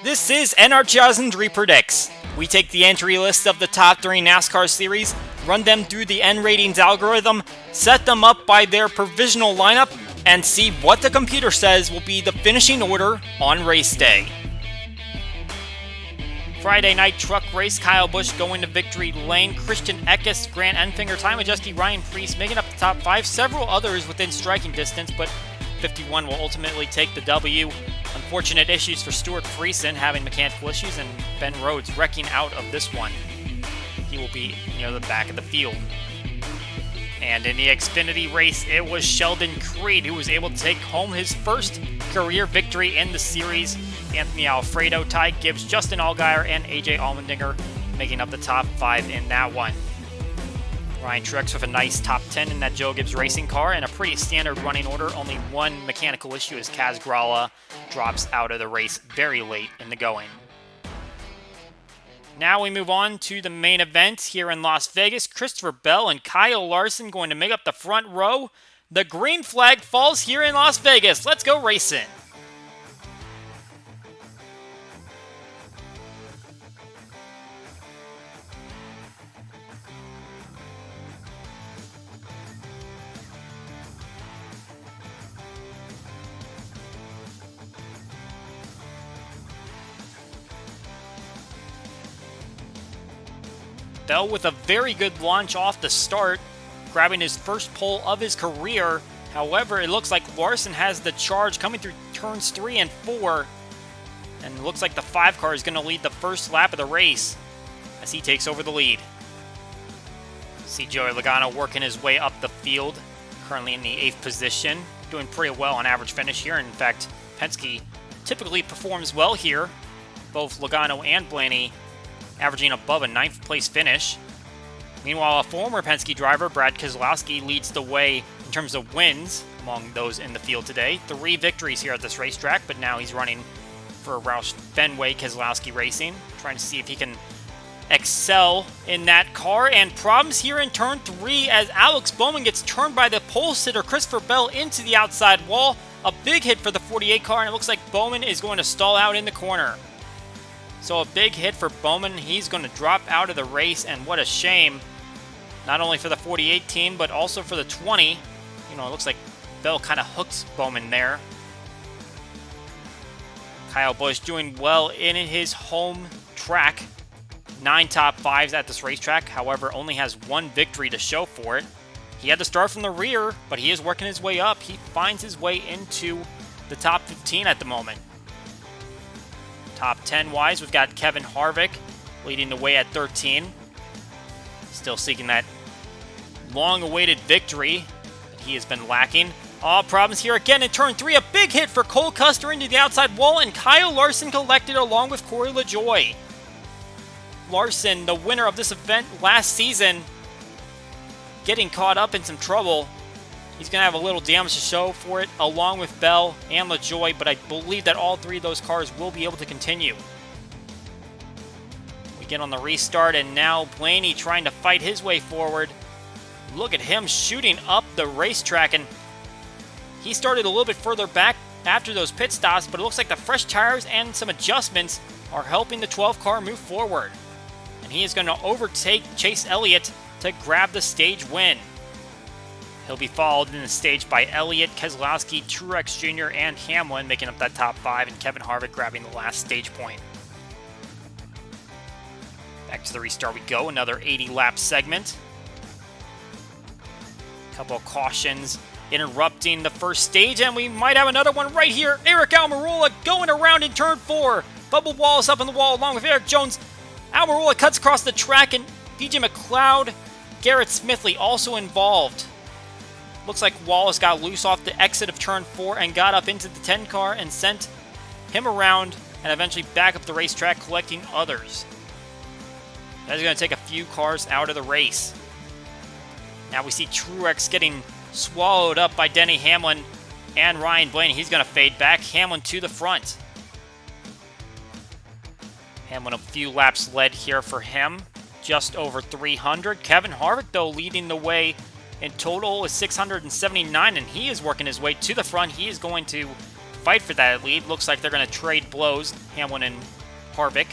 This is NR2003 Predicts. We take the entry list of the top 3 NASCAR series, run them through the N ratings algorithm, set them up by their provisional lineup, and see what the computer says will be the finishing order on race day. Friday night truck race, Kyle Busch going to victory lane, Christian Eckes, Grant Enfinger, time adjustee Ryan Preece making up the top 5, several others within striking distance, but 51 will ultimately take the W. Unfortunate issues for Stuart Friesen, having mechanical issues, and Ben Rhodes wrecking out of this one. He will be near the back of the field. And in the Xfinity race, it was Sheldon Creed who was able to take home his first career victory in the series. Anthony Alfredo, Ty Gibbs, Justin Allgaier, and AJ Allmendinger making up the top 5 in that one. Ryan Truex with a nice top 10 in that Joe Gibbs racing car, and a pretty standard running order. Only one mechanical issue as Kaz Grala drops out of the race very late in the going. Now we move on to the main event here in Las Vegas. Christopher Bell and Kyle Larson going to make up the front row. The green flag falls here in Las Vegas. Let's go racing. Bell with a very good launch off the start, grabbing his first pole of his career. However, it looks like Larson has the charge coming through turns 3 and 4. And it looks like the 5 car is going to lead the first lap of the race as he takes over the lead. See Joey Logano working his way up the field, currently in the 8th position. Doing pretty well on average finish here. In fact, Penske typically performs well here. Both Logano and Blaney averaging above a 9th place finish. Meanwhile, a former Penske driver, Brad Keselowski, leads the way in terms of wins among those in the field today. 3 victories here at this racetrack, but now he's running for Roush Fenway Keselowski Racing, trying to see if he can excel in that car. And problems here in turn 3 as Alex Bowman gets turned by the pole sitter Christopher Bell into the outside wall. A big hit for the 48 car, and it looks like Bowman is going to stall out in the corner. So a big hit for Bowman. He's going to drop out of the race, and what a shame. Not only for the 48 team, but also for the 20. You know, it looks like Bell kind of hooks Bowman there. Kyle Busch doing well in his home track. 9 top 5s at this racetrack, however, only has 1 victory to show for it. He had to start from the rear, but he is working his way up. He finds his way into the top 15 at the moment. Top 10-wise, we've got Kevin Harvick leading the way at 13. Still seeking that long-awaited victory that he has been lacking. Problems here again in turn 3. A big hit for Cole Custer into the outside wall, and Kyle Larson collected along with Corey LaJoie. Larson, the winner of this event last season, getting caught up in some trouble. He's going to have a little damage to show for it, along with Bell and LaJoie, but I believe that all 3 of those cars will be able to continue. We get on the restart, and now Blaney trying to fight his way forward. Look at him shooting up the racetrack, and he started a little bit further back after those pit stops, but it looks like the fresh tires and some adjustments are helping the 12 car move forward. And he is going to overtake Chase Elliott to grab the stage win. He'll be followed in the stage by Elliott, Keselowski, Truex Jr., and Hamlin making up that top 5, and Kevin Harvick grabbing the last stage point. Back to the restart we go, another 80-lap segment. A couple of cautions interrupting the first stage, and we might have another one right here. Eric Almirola going around in turn 4. Bubba Wallace up on the wall along with Eric Jones. Almirola cuts across the track, and BJ McLeod, Garrett Smithley also involved. Looks like Wallace got loose off the exit of turn 4 and got up into the 10 car and sent him around and eventually back up the racetrack, collecting others. That is going to take a few cars out of the race. Now we see Truex getting swallowed up by Denny Hamlin and Ryan Blaney. He's going to fade back. Hamlin to the front. Hamlin a few laps led here for him, just over 300. Kevin Harvick, though, leading the way in total is 679, and he is working his way to the front. He is going to fight for that lead. Looks like they're going to trade blows, Hamlin and Harvick.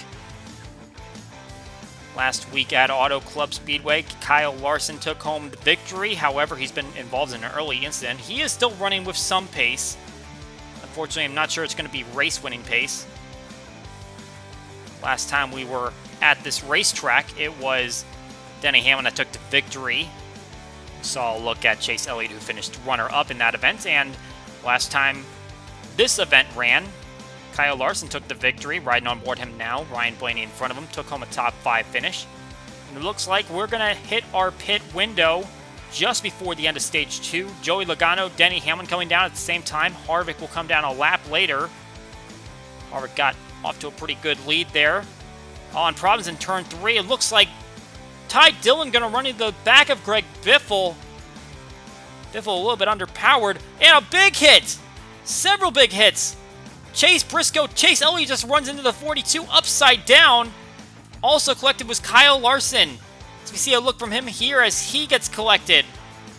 Last week at Auto Club Speedway, Kyle Larson took home the victory. However, he's been involved in an early incident. He is still running with some pace. Unfortunately, I'm not sure it's going to be race-winning pace. Last time we were at this racetrack, it was Denny Hamlin that took the victory. Saw a look at Chase Elliott, who finished runner-up in that event. And last time this event ran, Kyle Larson took the victory. Riding on board him now, Ryan Blaney in front of him, took home a top 5 finish. And it looks like we're going to hit our pit window just before the end of Stage 2. Joey Logano, Denny Hamlin coming down at the same time. Harvick will come down a lap later. Harvick got off to a pretty good lead there. On problems in Turn 3, it looks like Ty Dillon going to run into the back of Greg Biffle. Biffle a little bit underpowered. And a big hit! Several big hits. Chase Elliott just runs into the 42 upside down. Also collected was Kyle Larson. As we see a look from him here as he gets collected.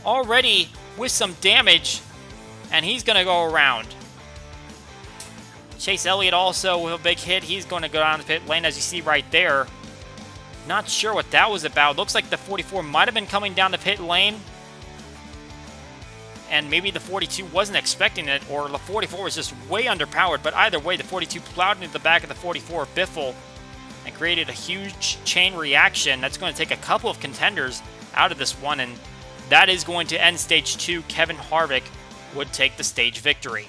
Already with some damage. And he's going to go around. Chase Elliott also with a big hit. He's going to go down the pit lane as you see right there. Not sure what that was about. Looks like the 44 might have been coming down the pit lane. And maybe the 42 wasn't expecting it, or the 44 was just way underpowered. But either way, the 42 plowed into the back of the 44 Biffle and created a huge chain reaction. That's going to take a couple of contenders out of this one, and that is going to end Stage 2. Kevin Harvick would take the stage victory.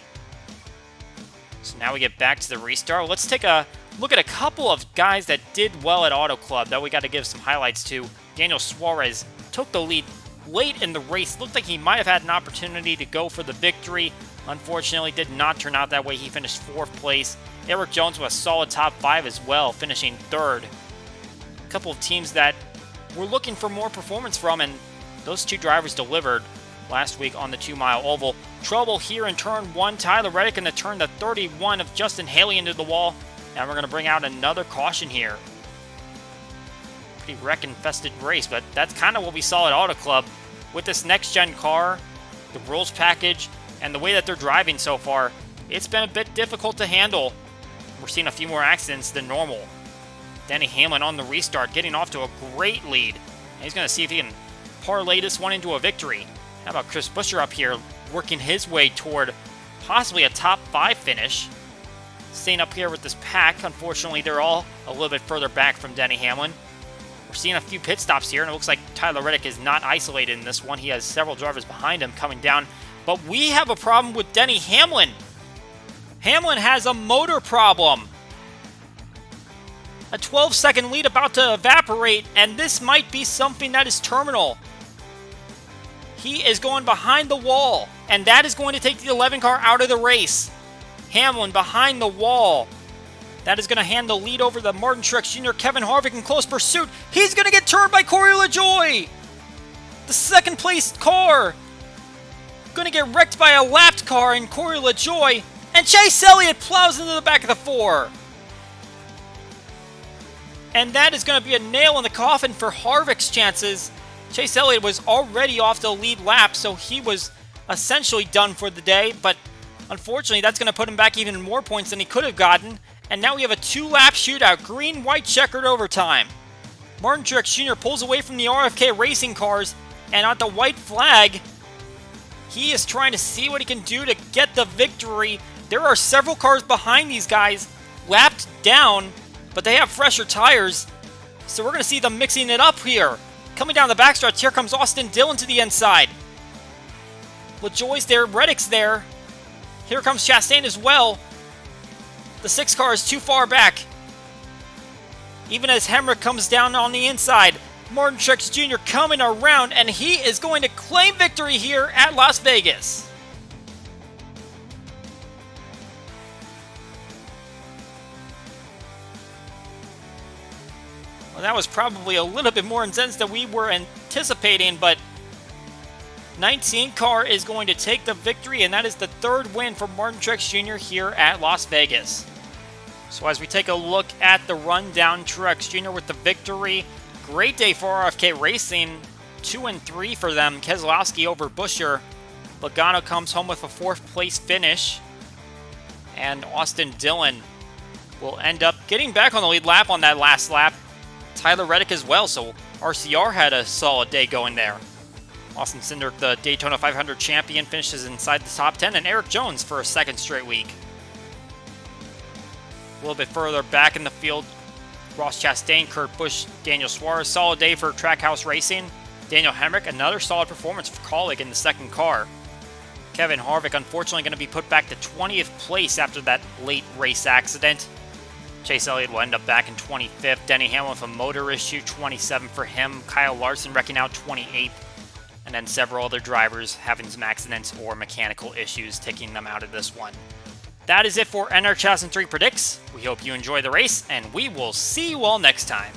So now we get back to the restart. Let's take a look at a couple of guys that did well at Auto Club that we got to give some highlights to. Daniel Suarez took the lead late in the race. Looked like he might have had an opportunity to go for the victory. Unfortunately, did not turn out that way. He finished 4th place. Eric Jones with a solid top 5 as well, finishing 3rd. A couple of teams that we're looking for more performance from, and those two drivers delivered last week on the 2-mile oval. Trouble here in Turn 1. Tyler Reddick in the turn the 31 of Justin Haley into the wall. And we're going to bring out another caution here. Pretty wreck-infested race, but that's kind of what we saw at Auto Club. With this next-gen car, the rules package, and the way that they're driving so far, it's been a bit difficult to handle. We're seeing a few more accidents than normal. Denny Hamlin on the restart, getting off to a great lead. And he's going to see if he can parlay this one into a victory. How about Chris Buescher up here, working his way toward possibly a top 5 finish. Staying up here with this pack. Unfortunately, they're all a little bit further back from Denny Hamlin. We're seeing a few pit stops here, and it looks like Tyler Reddick is not isolated in this one. He has several drivers behind him coming down. But we have a problem with Denny Hamlin. Hamlin has a motor problem. A 12-second lead about to evaporate, and this might be something that is terminal. He is going behind the wall, and that is going to take the 11 car out of the race. Hamlin behind the wall. That is going to hand the lead over to Martin Truex Jr. Kevin Harvick in close pursuit. He's going to get turned by Corey LaJoie. The 2nd place car. Going to get wrecked by a lapped car in Corey LaJoie. And Chase Elliott plows into the back of the 4. And that is going to be a nail in the coffin for Harvick's chances. Chase Elliott was already off the lead lap, so he was essentially done for the day. But unfortunately, that's going to put him back even more points than he could have gotten. And now we have a 2-lap shootout, green-white checkered overtime. Martin Truex Jr. pulls away from the RFK racing cars, and at the white flag, he is trying to see what he can do to get the victory. There are several cars behind these guys, lapped down, but they have fresher tires, so we're going to see them mixing it up here. Coming down the backstretch, here comes Austin Dillon to the inside. LaJoie's there, Reddick's there. Here comes Chastain as well. The 6 car is too far back. Even as Hemrick comes down on the inside, Martin Truex Jr. coming around, and he is going to claim victory here at Las Vegas. Well, that was probably a little bit more intense than we were anticipating, but 19 car is going to take the victory, and that is the 3rd win for Martin Truex Jr. here at Las Vegas. So as we take a look at the rundown, Truex Jr. with the victory. Great day for RFK Racing. 2 and 3 for them. Keselowski over Buescher. Logano comes home with a 4th place finish. And Austin Dillon will end up getting back on the lead lap on that last lap. Tyler Reddick as well, so RCR had a solid day going there. Austin Cindric, the Daytona 500 champion, finishes inside the top 10, and Eric Jones for a second straight week. A little bit further back in the field, Ross Chastain, Kurt Busch, Daniel Suarez, solid day for Trackhouse Racing. Daniel Hemrick, another solid performance for Kaulig in the second car. Kevin Harvick, unfortunately, going to be put back to 20th place after that late race accident. Chase Elliott will end up back in 25th. Denny Hamlin with a motor issue, 27 for him. Kyle Larson wrecking out 28th. And then several other drivers having some accidents or mechanical issues taking them out of this one. That is it for NR2003 Predicts. We hope you enjoy the race, and we will see you all next time.